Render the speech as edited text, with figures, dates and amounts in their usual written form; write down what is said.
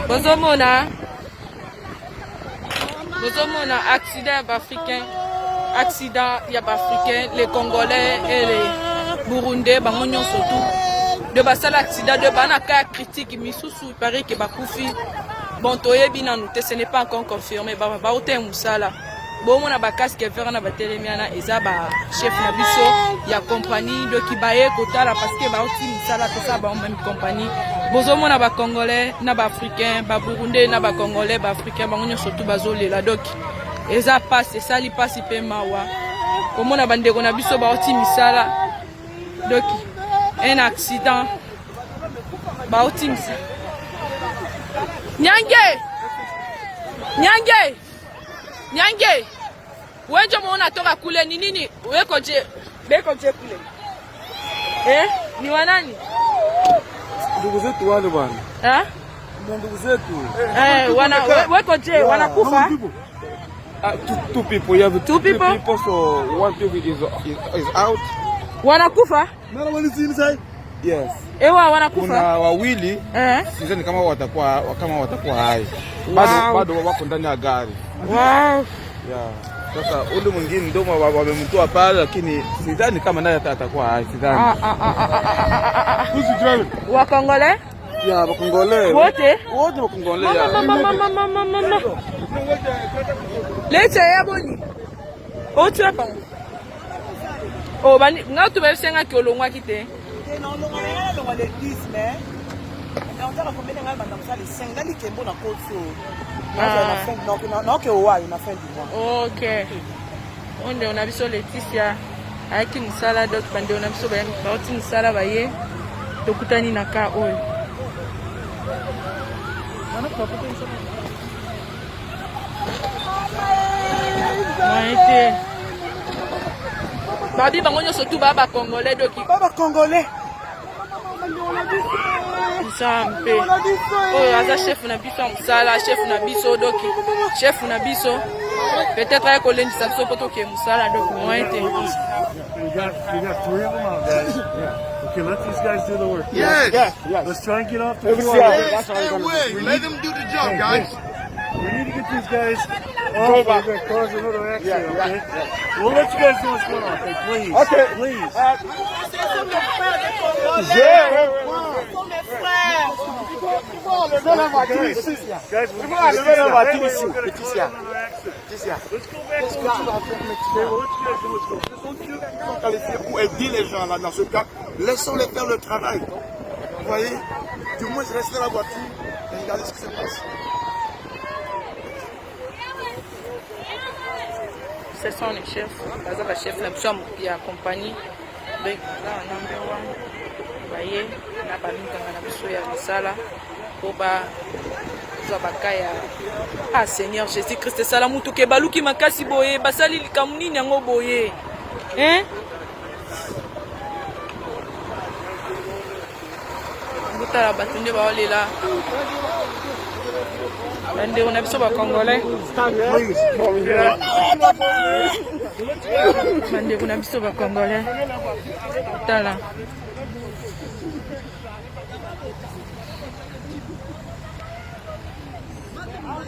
Bozomona accident africain, les Congolais et les Burundais, bangonyon surtout. De basal accident, de banaka critique, misusu, il paraît que bakoufi. Bon, toye binanu, ce n'est pas encore confirmé. Ba ote musala. Bon, on a ba casque vert na ba telemiana, eza ba chef na biso, ya compagnie de kibaye kotala parce que ba oti musala tout ça ba même compagnie. Bozomo na ba Congolais, na ba Africain, ba Burundais, na ba Congolais, ba Africain, bangonyo surtout bazole la doc. Eza passe, ça li passe pe mawa. Comme on a bandeko na biso ba oti misala. Donc un accident. Ba oti misala. Nyange! Nyange! Nyange! Wenjo mwana toka kule ni nini? Beko je kule. Ni wanani? Ndugu zetu wale bwana. Ndugu zetu. Weko je wanakufa? Two people. You have two people? So one people is out. Wanakufa? Mara wani inside? Yes. Ewa wanakufa. Kuna wawili. Sidhani kama watakuwa hai. Bado wako ndani ya gari. Wow. Yeah. Sasa ule mwingine ndio wamemtoa pale lakini sidhani kama naye atakuwa hai, sidhani. Who's driving? Wa Congolais? Yeah, wa Congolais. Wote wa Congolais. Mama. Lete ya boni. Otu apa? Oh bani ngatu ba senga ki olongwa kite. Non, on va les 10 mais on va combien de temps ça les 5 là qui est bon à cause non que ouais on a fait du mois. OK. On a biso Laetitia avec une salade d'autres bande on a biso ba une salade baye tokutani na ka oyo. Maite. Babi bangonyo surtout baba Congolais doki. Baba Congolais. Sampe. Oh, aza chef na biso musala, chef na biso doki. Chef na biso. Peut-être avec Olendi Samso poto ke musala doki moite. We got 3 of them out, guys. Yeah. Okay, let these guys do the work. Yes. Let's try and get off the floor. Let them do the job, guys. We need to get these guys off. We're going to cause another accident, okay? We'll let you guys know what's going on, okay? Please. Okay. Please. Guys, we'll Qualifiés pour aider les gens là dans ce cas, laissons-les faire le travail. Vous voyez, du moins restez dans la voiture et regardez ce qui se passe. Ce sont les chefs, les chefs de la compagnie. Donc là, number 1, vous voyez, on a pas mis dans la salle pour Zabakaya. Ah Seigneur Jésus-Christ, salamu tuke baluki makasi boye, basali likamuni nyango boye. Ngutala batunde ba olela. Bande on a biso ba Congolais. Bande on a biso ba Congolais. Tala.